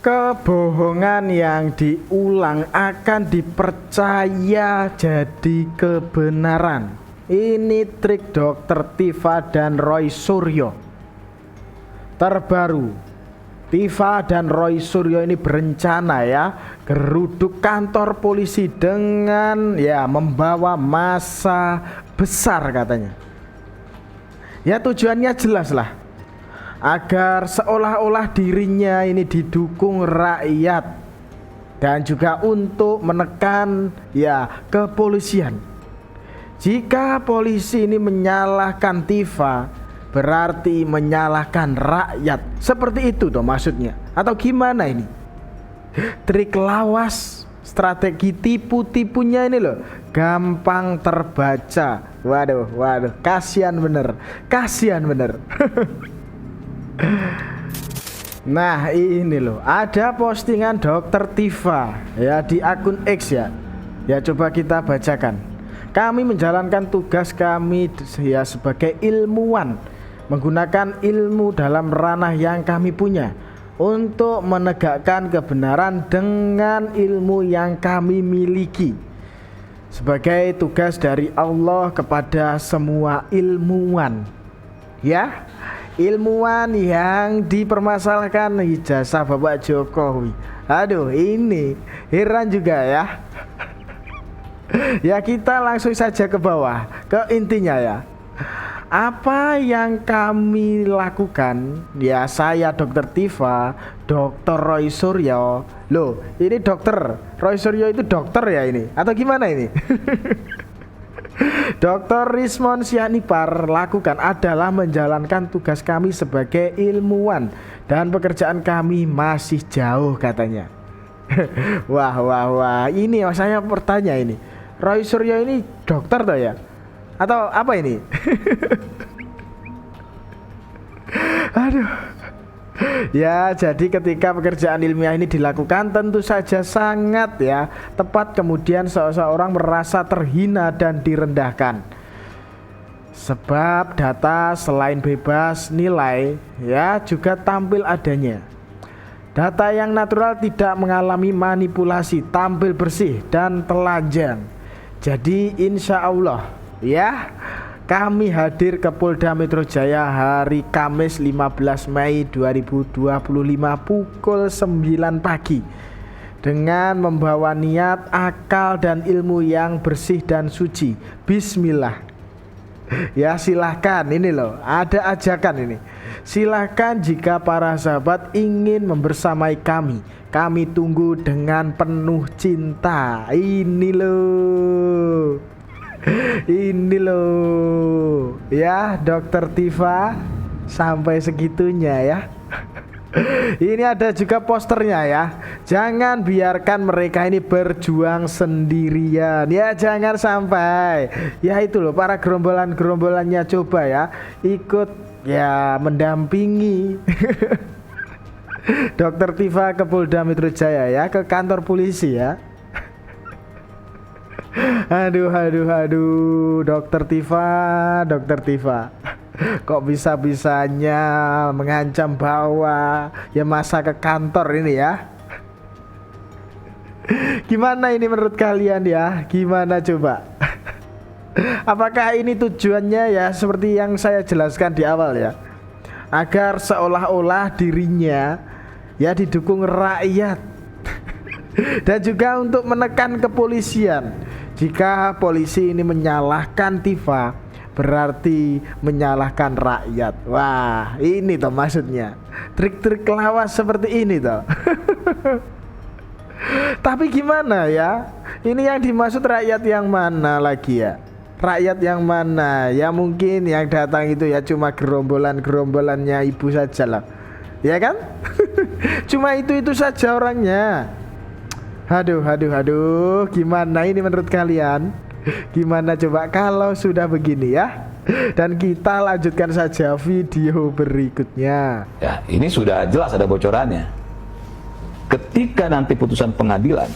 Kebohongan yang diulang akan dipercaya jadi kebenaran. Ini trik Dokter Tifa dan Roy Suryo. Terbaru, Tifa dan Roy Suryo ini berencana geruduk kantor polisi dengan membawa massa besar katanya. Ya tujuannya jelas lah, agar seolah-olah dirinya ini didukung rakyat dan juga untuk menekan kepolisian. Jika polisi ini menyalahkan Tifa, berarti menyalahkan rakyat. Seperti itu toh maksudnya. Atau gimana ini? Trik lawas, strategi tipu-tipunya ini loh gampang terbaca. Waduh, kasihan bener. Nah ini loh, ada postingan Dokter Tifa di akun X ya. Coba kita bacakan. Kami menjalankan tugas kami sebagai ilmuwan, menggunakan ilmu dalam ranah yang kami punya untuk menegakkan kebenaran dengan ilmu yang kami miliki. Sebagai tugas dari Allah kepada semua ilmuwan. Ilmuwan yang dipermasalahkan ijazah Bapak Jokowi. Aduh, ini heran juga ya. Kita langsung saja ke bawah, ke intinya apa yang kami lakukan saya Dokter Tifa, Dokter Roy Suryo. Loh, ini Dokter Roy Suryo itu dokter ini atau gimana ini? Dr. Rismon Sianipar lakukan adalah menjalankan tugas kami sebagai ilmuwan dan pekerjaan kami masih jauh katanya. Wah, ini saya bertanya ini, Roy Suryo ini dokter toh ya? Atau apa ini? Aduh. Jadi ketika pekerjaan ilmiah ini dilakukan tentu saja sangat tepat, kemudian seseorang merasa terhina dan direndahkan. Sebab data selain bebas nilai juga tampil adanya. Data yang natural tidak mengalami manipulasi, tampil bersih dan telanjang. Jadi insya Allah kami hadir ke Polda Metro Jaya hari Kamis 15 Mei 2025 pukul 9 pagi dengan membawa niat, akal dan ilmu yang bersih dan suci. Bismillah. Silahkan, ini loh, ada ajakan ini. Silahkan jika para sahabat ingin membersamai kami. Kami tunggu dengan penuh cinta. Ini loh Dokter Tifa sampai segitunya Ini ada juga posternya Jangan biarkan mereka ini berjuang sendirian jangan sampai itu loh, para gerombolannya coba ikut mendampingi Dokter Tifa ke Polda Metro Jaya ke kantor polisi Aduh, Dokter Tifa kok bisa-bisanya mengancam bawa masa ke kantor ini Gimana ini menurut kalian Gimana coba? Apakah ini tujuannya seperti yang saya jelaskan di awal agar seolah-olah dirinya didukung rakyat dan juga untuk menekan kepolisian. Jika polisi ini menyalahkan Tifa, berarti menyalahkan rakyat. Wah, ini toh maksudnya. Trik-trik lawas seperti ini toh. Tapi gimana Ini yang dimaksud rakyat yang mana lagi Rakyat yang mana? Mungkin yang datang itu cuma gerombolannya ibu saja lah. Kan? Cuma itu saja orangnya. Aduh, gimana ini menurut kalian? Gimana coba kalau sudah begini Dan kita lanjutkan saja video berikutnya. Ini sudah jelas ada bocorannya. Ketika nanti putusan pengadilan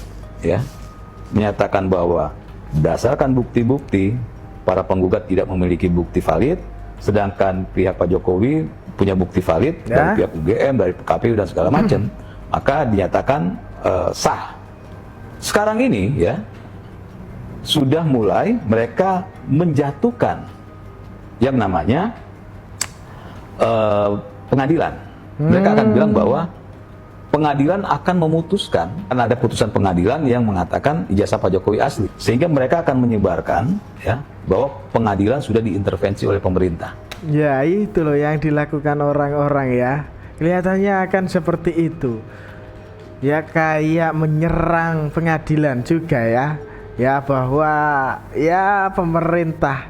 menyatakan bahwa berdasarkan bukti-bukti para penggugat tidak memiliki bukti valid, sedangkan pihak Pak Jokowi punya bukti valid dari pihak UGM, dari KPU dan segala macam. maka dinyatakan sah. Sekarang ini ya sudah mulai mereka menjatuhkan yang namanya pengadilan. Mereka akan bilang bahwa pengadilan akan memutuskan, karena ada putusan pengadilan yang mengatakan ijazah Pak Jokowi asli, sehingga mereka akan menyebarkan ya bahwa pengadilan sudah diintervensi oleh pemerintah. Ya itu loh yang dilakukan orang-orang ya, kelihatannya akan seperti itu ya, kayak menyerang pengadilan juga ya bahwa ya pemerintah,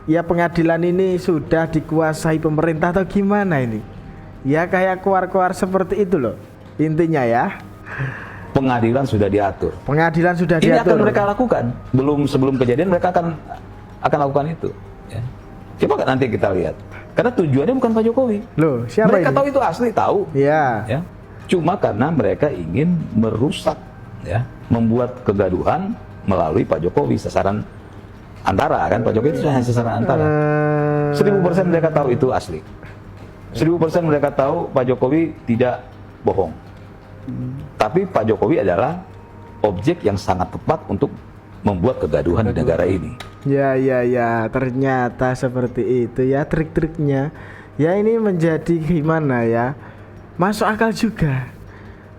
ya pengadilan ini sudah dikuasai pemerintah atau gimana ini ya, kayak keluar-keluar seperti itu loh intinya ya. Pengadilan sudah diatur. Pengadilan sudah ini diatur. Ini akan mereka lakukan sebelum kejadian, mereka akan lakukan itu ya. Coba nanti kita lihat, karena tujuannya bukan Pak Jokowi loh, siapa mereka ini? Tahu itu asli, tahu ya. Cuma karena mereka ingin merusak ya, membuat kegaduhan melalui Pak Jokowi, sasaran antara kan, Pak Jokowi itu hanya sasaran antara. 1000% mereka tahu itu asli, 1000% mereka tahu Pak Jokowi tidak bohong. Tapi Pak Jokowi adalah objek yang sangat tepat untuk membuat kegaduhan di negara ini. Ya, ternyata seperti itu ya trik-triknya. Ya ini menjadi gimana ya, masuk akal juga.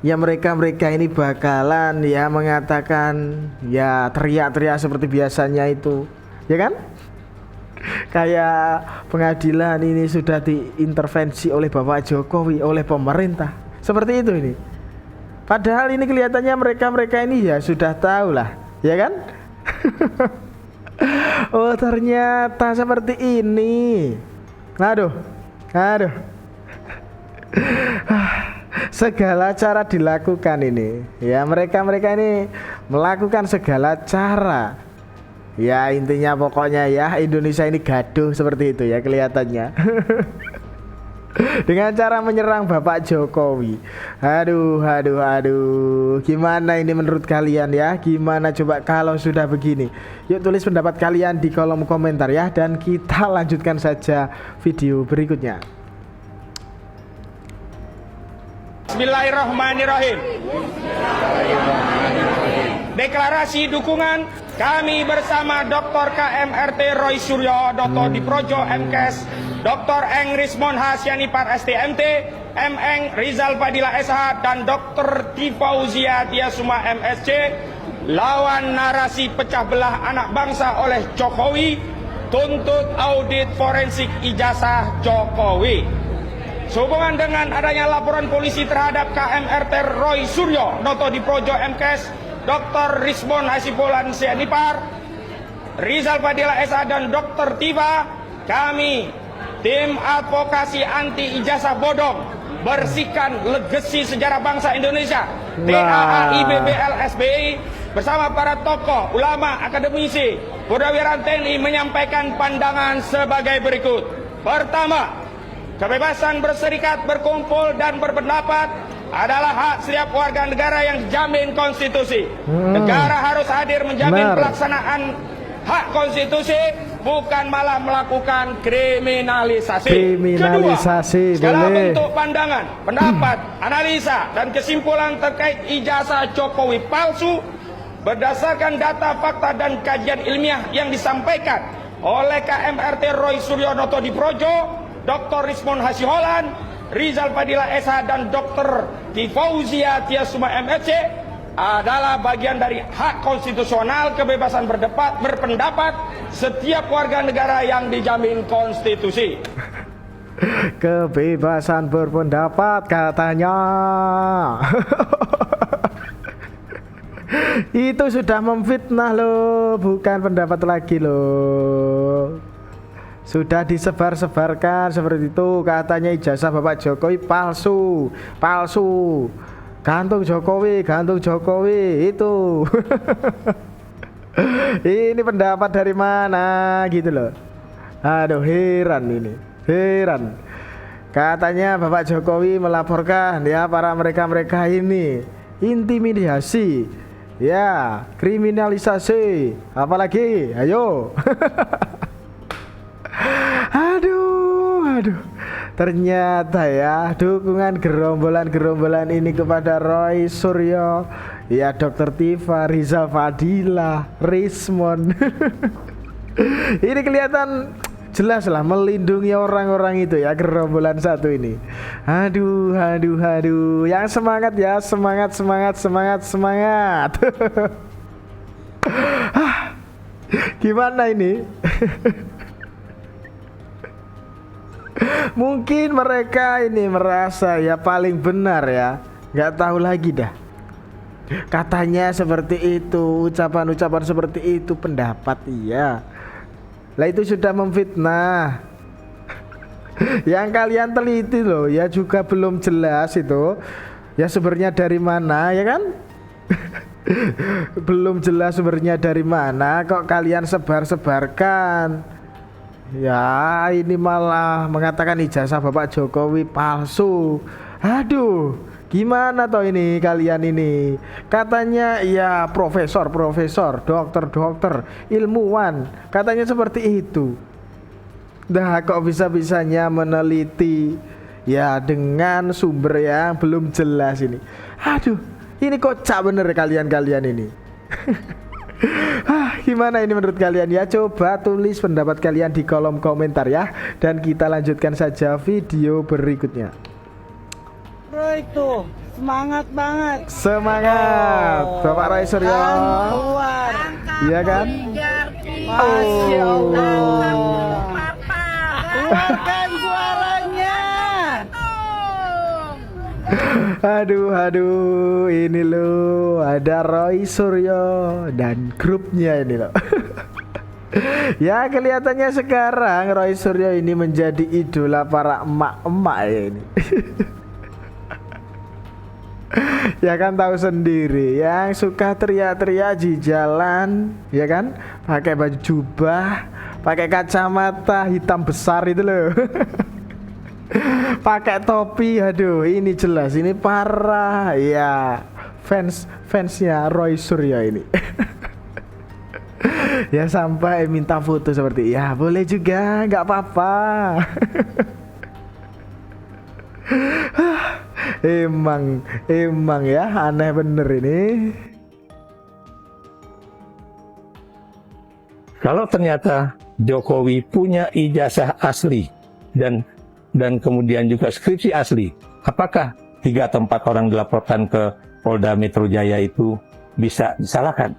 Ya mereka ini bakalan ya mengatakan ya teriak-teriak seperti biasanya itu, ya kan? Kayak pengadilan ini sudah diintervensi oleh Bapak Jokowi, oleh pemerintah. Seperti itu ini. Padahal ini kelihatannya mereka ini ya sudah tahu lah, ya kan? Oh ternyata seperti ini. Aduh. Segala cara dilakukan ini. Ya mereka ini melakukan segala cara. Ya intinya pokoknya ya Indonesia ini gaduh seperti itu ya kelihatannya. Dengan cara menyerang Bapak Jokowi. Aduh. Gimana ini menurut kalian ya? Gimana coba kalau sudah begini? Yuk tulis pendapat kalian di kolom komentar ya. Dan kita lanjutkan saja video berikutnya. Bismillahirrahmanirrahim. Deklarasi dukungan kami bersama Dr. KMRT Roy Suryo, Dr. Diprojo MKes, Dr. Eng Rismon Hasyanipar STMT, Eng Rizal Fadila SH, dan Dr. Tifauzia Tiasuma MSc lawan narasi pecah belah anak bangsa oleh Jokowi, tuntut audit forensik ijazah Jokowi. Sehubungan dengan adanya laporan polisi terhadap KMRT Roy Suryo, Dr. Diprojo MKes, Dr. Rismon Hasibulan Hasyanipar, Rizal Fadila SH, dan Dr. Tifa, kami tim advokasi anti ijazah bodong bersihkan legasi sejarah bangsa Indonesia TAAI BBL SBI bersama para tokoh, ulama, akademisi, purnawirawan TNI menyampaikan pandangan sebagai berikut. Pertama, kebebasan berserikat, berkumpul, dan berpendapat adalah hak setiap warga negara yang dijamin konstitusi. Negara harus hadir menjamin pelaksanaan hak konstitusi, bukan malah melakukan kriminalisasi. Kedua, segala bentuk pandangan, pendapat, analisa, dan kesimpulan terkait ijazah Jokowi palsu berdasarkan data, fakta, dan kajian ilmiah yang disampaikan oleh KMRT Roy Suryo, Dr. Diprojo, Dr. Rismon Hasiholan, Rizal Fadila SH, dan Dr. Tifauzia Tiasuma MSc adalah bagian dari hak konstitusional kebebasan berpendapat setiap warga negara yang dijamin konstitusi. Kebebasan berpendapat katanya. Itu sudah memfitnah loh, bukan pendapat lagi loh. Sudah disebar-sebarkan seperti itu, katanya ijazah Bapak Jokowi palsu. Gantung Jokowi itu. Ini pendapat dari mana gitu loh. Aduh heran. Katanya Bapak Jokowi melaporkan ya para mereka ini intimidasi, ya kriminalisasi, apalagi ayo. Aduh Ternyata ya dukungan gerombolan ini kepada Roy Suryo, ya Dokter Tifa, Rizal Fadila, Rismon. Ini kelihatan jelas lah melindungi orang-orang itu ya, gerombolan satu ini. Aduh. Yang semangat ya, semangat. Gimana ini? Mungkin mereka ini merasa ya paling benar ya, nggak tahu lagi dah. Katanya seperti itu, ucapan-ucapan seperti itu, pendapat iya. Lah itu sudah memfitnah. Yang kalian teliti loh ya juga belum jelas itu. Ya sumbernya dari mana ya kan? Belum jelas sumbernya dari mana kok kalian sebar-sebarkan. Ya ini malah mengatakan ijazah Bapak Jokowi palsu. Aduh, gimana toh ini kalian ini? Katanya ya profesor, dokter, ilmuwan. Katanya seperti itu. Dah kok bisa-bisanya meneliti ya dengan sumber yang belum jelas ini. Aduh, ini kocak bener kalian ini. Gimana ini menurut kalian ya? Coba tulis pendapat kalian di kolom komentar ya. Dan kita lanjutkan saja video berikutnya. Bro itu semangat banget. Semangat Bapak Roy Suryo. Keluar. Iya kan? Masya Allah. Keluarkan suaranya. Aduh, ini loh ada Roy Suryo dan grupnya ini loh. Ya kelihatannya sekarang Roy Suryo ini menjadi idola para emak-emak ya ini. Ya kan tahu sendiri yang suka teriak-teriak di jalan, ya kan? Pakai baju jubah, pakai kacamata hitam besar itu loh. Pakai topi, aduh ini jelas ini parah ya, fansnya Roy Suryo ini. Ya sampai minta foto seperti ya boleh juga nggak apa-apa. Emang ya aneh bener ini. Kalau ternyata Jokowi punya ijazah asli dan kemudian juga skripsi asli, apakah 3 atau 4 orang dilaporkan ke Polda Metro Jaya itu bisa disalahkan?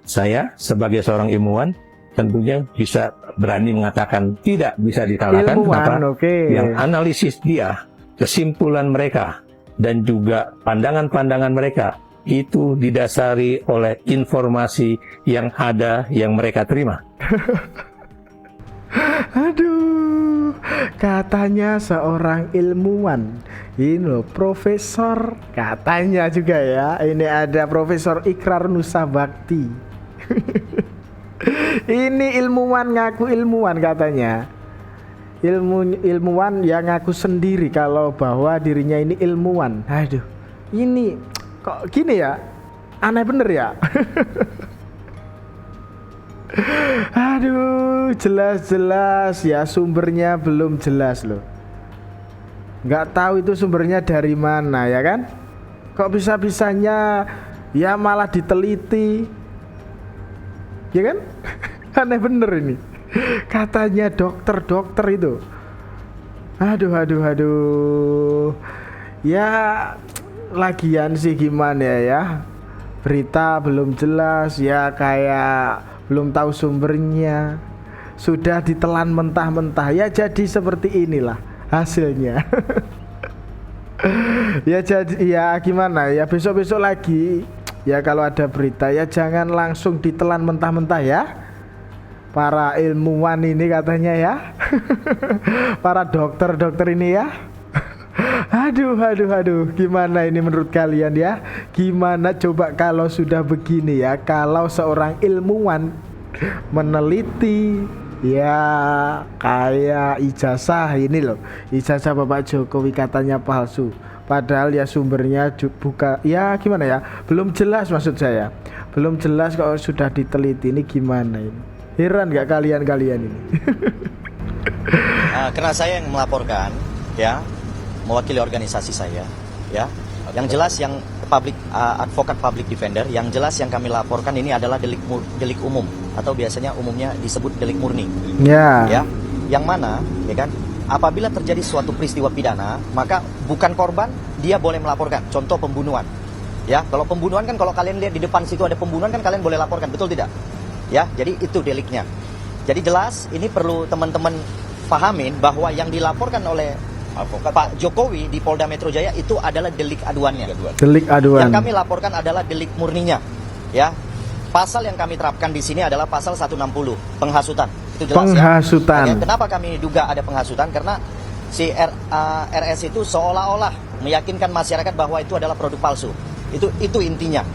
Saya sebagai seorang ilmuwan tentunya bisa berani mengatakan tidak bisa disalahkan. Kenapa? Yang analisis dia, kesimpulan mereka, dan juga pandangan-pandangan mereka itu didasari oleh informasi yang ada yang mereka terima. Aduh, katanya seorang ilmuwan. Ini loh profesor, katanya juga ya. Ini ada Profesor Ikrar Nusa Bakti. Ini ilmuwan ngaku ilmuwan katanya. Ilmuwan yang ngaku sendiri kalau bahwa dirinya ini ilmuwan. Aduh, ini kok gini ya? Aneh bener ya. Aduh, jelas-jelas ya sumbernya belum jelas loh. Nggak tahu itu sumbernya dari mana ya kan? Kok bisa-bisanya ya malah diteliti, ya kan? Aneh bener ini. Katanya dokter itu. Aduh. Ya lagian sih gimana ya? Berita belum jelas ya, kayak belum tahu sumbernya, sudah ditelan mentah-mentah ya, jadi seperti inilah hasilnya. Ya jadi ya gimana ya, besok-besok lagi ya kalau ada berita ya jangan langsung ditelan mentah-mentah ya, para ilmuwan ini katanya ya. Para dokter ini ya. Aduh, gimana ini menurut kalian ya? Gimana coba kalau sudah begini ya, kalau seorang ilmuwan meneliti ya kayak ijazah ini loh, ijazah Bapak Jokowi katanya palsu, padahal ya sumbernya buka ya gimana ya, belum jelas, maksud saya belum jelas. Kalau sudah diteliti ini gimana ini? Heran gak kalian ini? Karena saya yang melaporkan, ya, mewakili organisasi saya, ya. Yang jelas yang advokat public defender, yang jelas yang kami laporkan ini adalah delik umum atau biasanya umumnya disebut delik murni. Ya. Yang mana, ya kan? Apabila terjadi suatu peristiwa pidana, maka bukan korban dia boleh melaporkan. Contoh pembunuhan. Ya, kalau pembunuhan kan kalau kalian lihat di depan situ ada pembunuhan kan kalian boleh laporkan, betul tidak? Ya, jadi itu deliknya. Jadi jelas ini perlu teman-teman pahamin bahwa yang dilaporkan oleh Pak Jokowi di Polda Metro Jaya itu adalah delik aduannya. Delik aduan. Yang kami laporkan adalah delik murninya. Ya. Pasal yang kami terapkan di sini adalah pasal 160, penghasutan. Itu jelas penghasutan. Ya. Kenapa kami duga ada penghasutan? Karena si RS itu seolah-olah meyakinkan masyarakat bahwa itu adalah produk palsu. Itu intinya.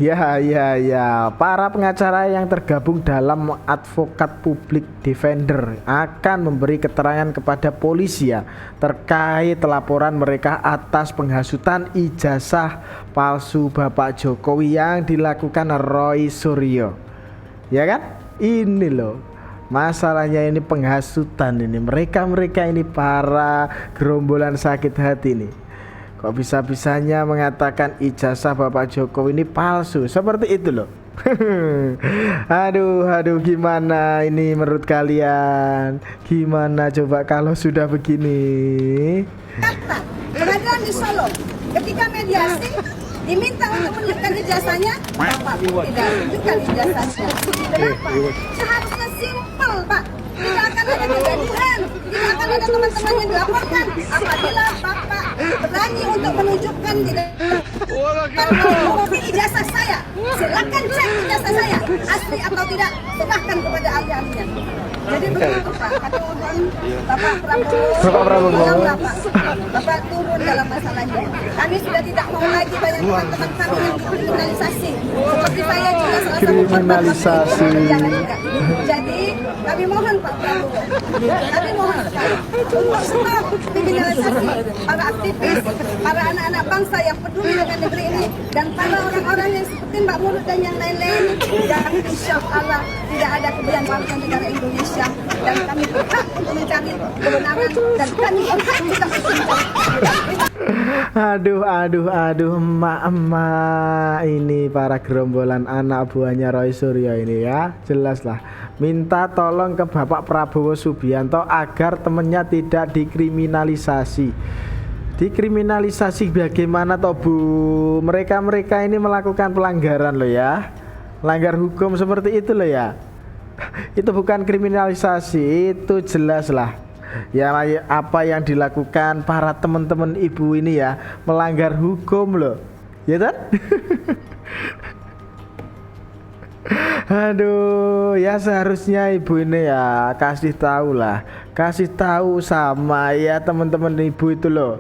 Ya. Para pengacara yang tergabung dalam advokat publik defender akan memberi keterangan kepada polisi ya terkait laporan mereka atas penghasutan ijazah palsu Bapak Jokowi yang dilakukan Roy Suryo. Ya kan? Ini loh. Masalahnya ini penghasutan ini. Mereka ini para gerombolan sakit hati nih. Kok bisa-bisanya mengatakan ijazah Bapak Jokowi ini palsu? Seperti itu loh. Aduh, gimana ini menurut kalian? Gimana coba kalau sudah begini? Pengadilan di Solo, ketika mediasi diminta untuk menunjukkan ijazahnya, Bapak tidak menunjukkan ijazahnya. Kenapa? Seharusnya simpel, Pak. Tidak akan ada kegaduhan, tidak akan ada teman-teman yang dilaporkan apabila Bapak berani untuk menunjukkan tidak bukti ijazah saya. Silakan cek ijazah saya asli atau tidak, serahkan kepada ahli-ahlinya. Jadi begitu Pak, kami mohon Bapak Prabowo, Bapak turun dalam masalahnya. Kami sudah tidak mau lagi banyak teman-teman kami yang dikriminalisasi. Seperti saya juga salah satu korban juga. Jadi kami mohon Pak Prabowo, kami mohon sekali untuk stop kriminalisasi para aktivis, para anak-anak bangsa yang peduli dengan negeri ini, dan para orang-orang yang seperti Mbak Murud dan yang lain-lain. Dan insya Allah tidak ada kemudian warga negara Indonesia, dan kami berhak untuk mencari kebenaran, dan kami berhak juga untuk mencari. Aduh, emak-emak ini para gerombolan anak buahnya Roy Suryo ini ya, jelas lah minta tolong ke Bapak Prabowo Subianto agar temennya tidak dikriminalisasi. Dikriminalisasi bagaimana toh Bu? Mereka ini melakukan pelanggaran loh ya, langgar hukum seperti itu loh ya. Itu bukan kriminalisasi, itu jelas lah ya apa yang dilakukan para teman-teman ibu ini ya, melanggar hukum loh, ya kan? Aduh, ya seharusnya ibu ini ya kasih tahu sama ya teman-teman ibu itu loh.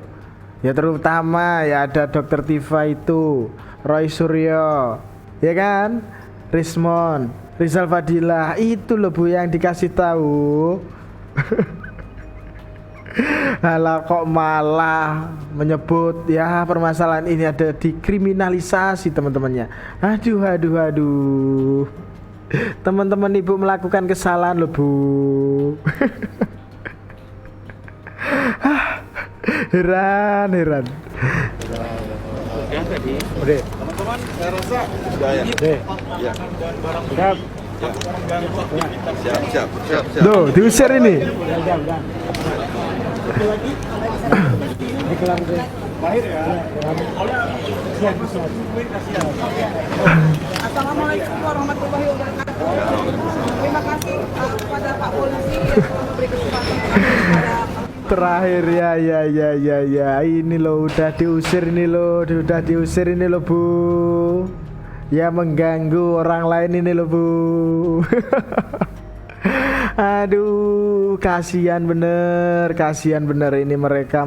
Ya terutama ya ada Dokter Tifa itu, Roy Suryo, ya kan? Rismon, Rizal Fadilah, itu loh Bu yang dikasih tahu. Alah kok malah menyebut ya permasalahan ini ada dikriminalisasi teman-temannya. Aduh. Teman-teman ibu melakukan kesalahan loh Bu. Heran. Oke. Teman-teman saya rasa sudah ya. Siap. Duh, diusir ini. Assalamualaikum warahmatullahi wabarakatuh. Terima kasih kepada Pak Polisi yang memberi kesempatan kepada Terakhir ya ini loh udah diusir ini loh Bu. Ya mengganggu orang lain ini loh Bu. Aduh, kasihan bener ini mereka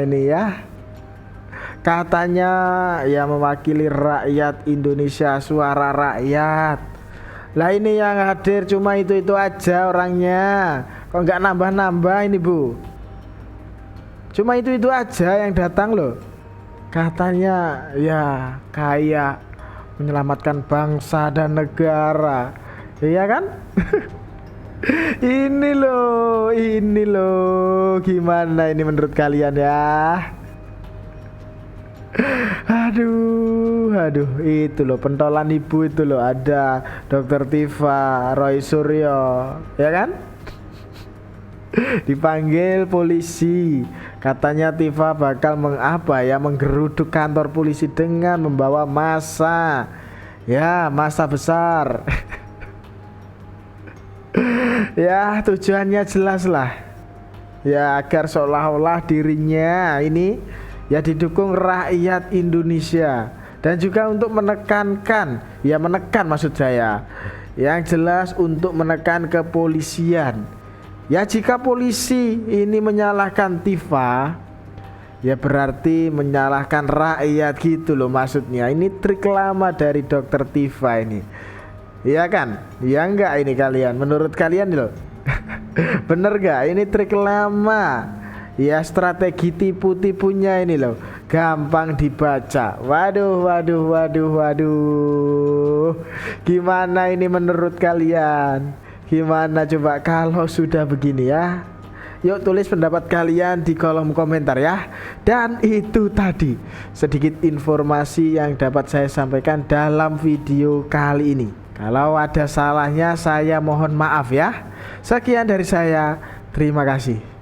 ini ya. Katanya ya mewakili rakyat Indonesia, suara rakyat. Lah ini yang hadir cuma itu aja orangnya. Kok nggak nambah ini Bu? Cuma itu aja yang datang loh. Katanya ya kayak menyelamatkan bangsa dan negara. Iya kan? Ini loh, gimana ini menurut kalian ya? Aduh, itu loh pentolan ibu itu loh, ada Dokter Tifa Roy Suryo, ya kan? Dipanggil polisi, katanya Tifa bakal menggeruduk kantor polisi dengan membawa massa, ya massa besar. Ya tujuannya jelas lah, ya agar seolah-olah dirinya ini ya didukung rakyat Indonesia, dan juga untuk menekan maksud saya, yang jelas untuk menekan kepolisian. Ya jika polisi ini menyalahkan Tifa, ya berarti menyalahkan rakyat gitu loh maksudnya. Ini trik lama dari Dokter Tifa ini, iya kan? Ya enggak ini kalian, menurut kalian loh? Bener gak? Ini trik lama. Ya strategi tipu-tipunya ini loh, gampang dibaca. Waduh. Gimana ini menurut kalian? Gimana coba kalau sudah begini ya? Yuk tulis pendapat kalian di kolom komentar ya. Dan itu tadi sedikit informasi yang dapat saya sampaikan dalam video kali ini. Kalau ada salahnya saya mohon maaf ya. Sekian dari saya, terima kasih.